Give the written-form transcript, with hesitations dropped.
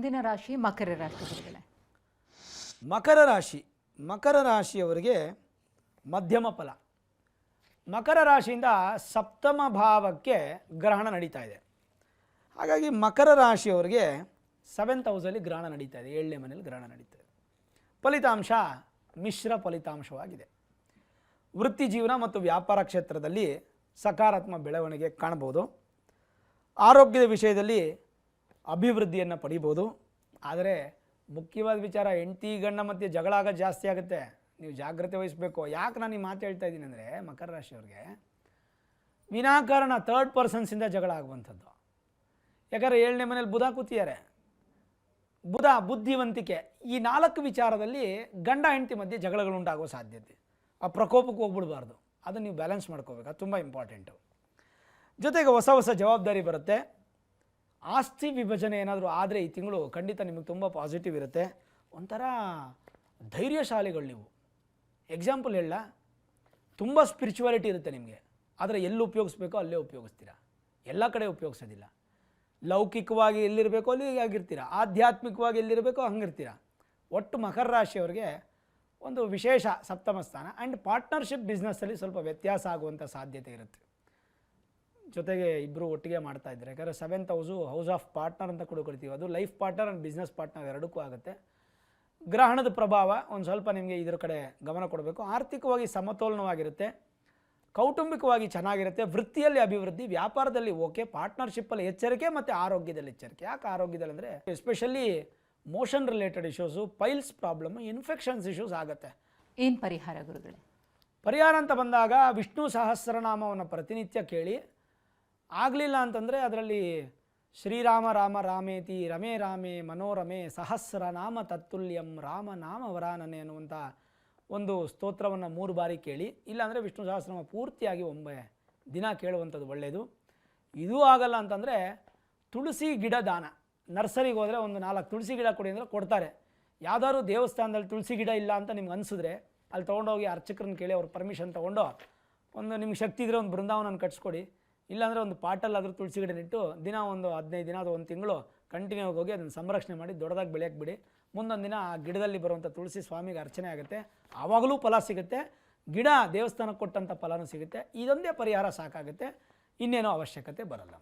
ಮುಂದಿನ ರಾಶಿ ಮಕರ ರಾಶಿ ಗುರುಗಳೇ. ಮಕರ ರಾಶಿಯವರಿಗೆ ಮಧ್ಯಮ ಫಲ. ಮಕರ ರಾಶಿಯಿಂದ ಸಪ್ತಮ ಭಾವಕ್ಕೆ ಗ್ರಹಣ ನಡೀತಾ ಇದೆ. ಹಾಗಾಗಿ ಮಕರ ರಾಶಿಯವರಿಗೆ 7th ಹೌಸಲ್ಲಿ ಗ್ರಹಣ ನಡೀತಾ ಇದೆ, 7ನೇ ಮನೆಯಲ್ಲಿ ಗ್ರಹಣ ನಡೀತಾ ಇದೆ. ಫಲಿತಾಂಶ ಮಿಶ್ರ ಫಲಿತಾಂಶವಾಗಿದೆ. ವೃತ್ತಿ ಜೀವನ ಮತ್ತು ವ್ಯಾಪಾರ ಕ್ಷೇತ್ರದಲ್ಲಿ ಸಕಾರಾತ್ಮಕ ಬೆಳವಣಿಗೆ ಕಾಣಬಹುದು. ಆರೋಗ್ಯದ ವಿಷಯದಲ್ಲಿ ಅಭಿವೃದ್ಧಿಯನ್ನು ಪಡಿಬೋದು. ಆದರೆ ಮುಖ್ಯವಾದ ವಿಚಾರ, ಹೆಂಡತಿ ಗಂಡ ಮಧ್ಯೆ ಜಗಳ ಆಗೋದು ಜಾಸ್ತಿ ಆಗುತ್ತೆ. ನೀವು ಜಾಗ್ರತೆ ವಹಿಸಬೇಕು. ಯಾಕೆ ನಾನು ಈ ಮಾತು ಹೇಳ್ತಾ ಇದ್ದೀನಿ ಅಂದರೆ, ಮಕರ ರಾಶಿಯವ್ರಿಗೆ ವಿನಾಕಾರಣ ಥರ್ಡ್ ಪರ್ಸನ್ಸಿಂದ ಜಗಳ ಆಗುವಂಥದ್ದು. ಯಾಕಂದರೆ 7ನೇ ಮನೇಲಿ ಬುಧ ಕೂತಿದ್ದಾರೆ. ಬುಧ ಬುದ್ಧಿವಂತಿಕೆ, ಈ 4 ವಿಚಾರದಲ್ಲಿ ಗಂಡ ಹೆಂಡತಿ ಮಧ್ಯೆ ಜಗಳಗಳು ಉಂಟಾಗೋ ಸಾಧ್ಯತೆ. ಆ ಪ್ರಕೋಪಕ್ಕೆ ಹೋಗ್ಬಿಡಬಾರ್ದು. ಅದನ್ನು ನೀವು ಬ್ಯಾಲೆನ್ಸ್ ಮಾಡ್ಕೋಬೇಕು, ಅದು ತುಂಬ ಇಂಪಾರ್ಟೆಂಟು. ಜೊತೆಗೆ ಹೊಸ ಹೊಸ ಜವಾಬ್ದಾರಿ ಬರುತ್ತೆ. ಆಸ್ತಿ ವಿಭಜನೆ ಏನಾದರೂ ಆದರೆ ಈ ತಿಂಗಳು ಖಂಡಿತ ನಿಮಗೆ ತುಂಬ ಪಾಸಿಟಿವ್ ಇರುತ್ತೆ. ಒಂಥರ ಧೈರ್ಯಶಾಲಿಗಳು ನೀವು. ಎಕ್ಸಾಂಪಲ್ ಹೇಳ, ತುಂಬ ಸ್ಪಿರಿಚುವಾಲಿಟಿ ಇರುತ್ತೆ ನಿಮಗೆ. ಆದರೆ ಎಲ್ಲಿ ಉಪಯೋಗಿಸ್ಬೇಕೋ ಅಲ್ಲೇ ಉಪಯೋಗಿಸ್ತೀರಾ, ಎಲ್ಲ ಕಡೆ ಉಪಯೋಗಿಸೋದಿಲ್ಲ. ಲೌಕಿಕವಾಗಿ ಎಲ್ಲಿರಬೇಕೋ ಅಲ್ಲಿ ಆಗಿರ್ತೀರ, ಆಧ್ಯಾತ್ಮಿಕವಾಗಿ ಎಲ್ಲಿರಬೇಕೋ ಹಂಗಿರ್ತೀರ. ಒಟ್ಟು ಮಕರ ರಾಶಿಯವರಿಗೆ ಒಂದು ವಿಶೇಷ ಸಪ್ತಮ ಸ್ಥಾನ ಆ್ಯಂಡ್ ಪಾರ್ಟ್ನರ್ಶಿಪ್ ಬಿಸ್ನೆಸ್ಸಲ್ಲಿ ಸ್ವಲ್ಪ ವ್ಯತ್ಯಾಸ ಆಗುವಂಥ ಸಾಧ್ಯತೆ ಇರುತ್ತೆ. ಜೊತೆಗೆ ಇಬ್ಬರು ಒಟ್ಟಿಗೆ ಮಾಡ್ತಾ ಇದ್ದಾರೆ. ಯಾಕಂದರೆ 7th ಹೌಸ್ ಆಫ್ ಪಾರ್ಟ್ನರ್ ಅಂತ ಕೂಡ ಕರಿತೀವಿ. ಅದು life partner and business partner ಎರಡಕ್ಕೂ ಆಗುತ್ತೆ. ಗ್ರಹಣದ ಪ್ರಭಾವ ಒಂದು ಸ್ವಲ್ಪ ನಿಮಗೆ ಇದರ ಕಡೆ ಗಮನ ಕೊಡಬೇಕು. ಆರ್ಥಿಕವಾಗಿ ಸಮತೋಲನವಾಗಿರುತ್ತೆ, ಕೌಟುಂಬಿಕವಾಗಿ ಚೆನ್ನಾಗಿರುತ್ತೆ, ವೃತ್ತಿಯಲ್ಲಿ ಅಭಿವೃದ್ಧಿ, ವ್ಯಾಪಾರದಲ್ಲಿ ಓಕೆ, ಪಾರ್ಟ್ನರ್ಶಿಪ್ಪಲ್ಲಿ ಎಚ್ಚರಿಕೆ ಮತ್ತು ಆರೋಗ್ಯದಲ್ಲಿ ಎಚ್ಚರಿಕೆ. ಯಾಕೆ ಆರೋಗ್ಯದಲ್ಲಿ ಅಂದರೆ especially motion related issues, piles problem, infections issues ಆಗುತ್ತೆ. ಏನು ಪರಿಹಾರ ಗುರುಗಳೇ? ಪರಿಹಾರ ಅಂತ ಬಂದಾಗ ವಿಷ್ಣು ಸಹಸ್ರನಾಮವನ್ನು ಪ್ರತಿನಿತ್ಯ ಕೇಳಿ. ಆಗಲಿಲ್ಲ ಅಂತಂದರೆ ಅದರಲ್ಲಿ ಶ್ರೀರಾಮ ರಾಮ ರಾಮೇತಿ ರಮೇ ರಾಮೇ ಮನೋರಮೆ ಸಹಸ್ರನಾಮ ತತ್ತುಲ್ಯಂ ರಾಮನಾಮ ವರಾನನೆ ಅನ್ನುವಂಥ ಒಂದು ಸ್ತೋತ್ರವನ್ನು 3 ಬಾರಿ ಕೇಳಿ. ಇಲ್ಲಾಂದರೆ ವಿಷ್ಣು ಸಹಸ್ರನಾಮ ಪೂರ್ತಿಯಾಗಿ 9 ದಿನ ಕೇಳುವಂಥದ್ದು ಒಳ್ಳೆಯದು. ಇದೂ ಆಗಲ್ಲ ಅಂತಂದರೆ ತುಳಸಿ ಗಿಡ ದಾನ. ನರ್ಸರಿಗೆ ಹೋದರೆ ಒಂದು 4 ತುಳಸಿ ಗಿಡ ಕೊಡಿ ಅಂದರೆ ಕೊಡ್ತಾರೆ. ಯಾವುದಾದ್ರು ದೇವಸ್ಥಾನದಲ್ಲಿ ತುಳಸಿ ಗಿಡ ಇಲ್ಲ ಅಂತ ನಿಮ್ಗೆ ಅನಿಸಿದ್ರೆ ಅಲ್ಲಿ ತೊಗೊಂಡೋಗಿ ಅರ್ಚಕರನ್ನ ಕೇಳಿ ಅವ್ರ ಪರ್ಮಿಷನ್ ತೊಗೊಂಡು ನಿಮ್ಗೆ ಶಕ್ತಿ ಇದ್ದರೆ ಒಂದು ಬೃಂದಾವನ ಕಟ್ಸ್ಕೊಡಿ. ಇಲ್ಲಾಂದರೆ ಒಂದು ಪಾಟಲ್ಲಾದರೂ ತುಳಸಿ ಗಿಡ ನೆಟ್ಟು ದಿನ ಒಂದು 15 ದಿನ ಅದು 1 ತಿಂಗಳು ಕಂಟಿನ್ಯೂ ಹೋಗಿ ಅದನ್ನು ಸಂರಕ್ಷಣೆ ಮಾಡಿ ದೊಡ್ಡದಾಗಿ ಬೆಳೆಯಕ್ಕೆ ಬಿಡಿ. ಮುಂದೊಂದು ದಿನ ಆ ಗಿಡದಲ್ಲಿ ಬರುವಂಥ ತುಳಸಿ ಸ್ವಾಮಿಗೆ ಅರ್ಚನೆ ಆಗುತ್ತೆ. ಆವಾಗಲೂ ಫಲ ಸಿಗುತ್ತೆ, ಗಿಡ ದೇವಸ್ಥಾನಕ್ಕೆ ಕೊಟ್ಟಂಥ ಫಲನೂ ಸಿಗುತ್ತೆ. ಇದೊಂದೇ ಪರಿಹಾರ ಸಾಕಾಗುತ್ತೆ, ಇನ್ನೇನೋ ಅವಶ್ಯಕತೆ ಬರಲ್ಲ.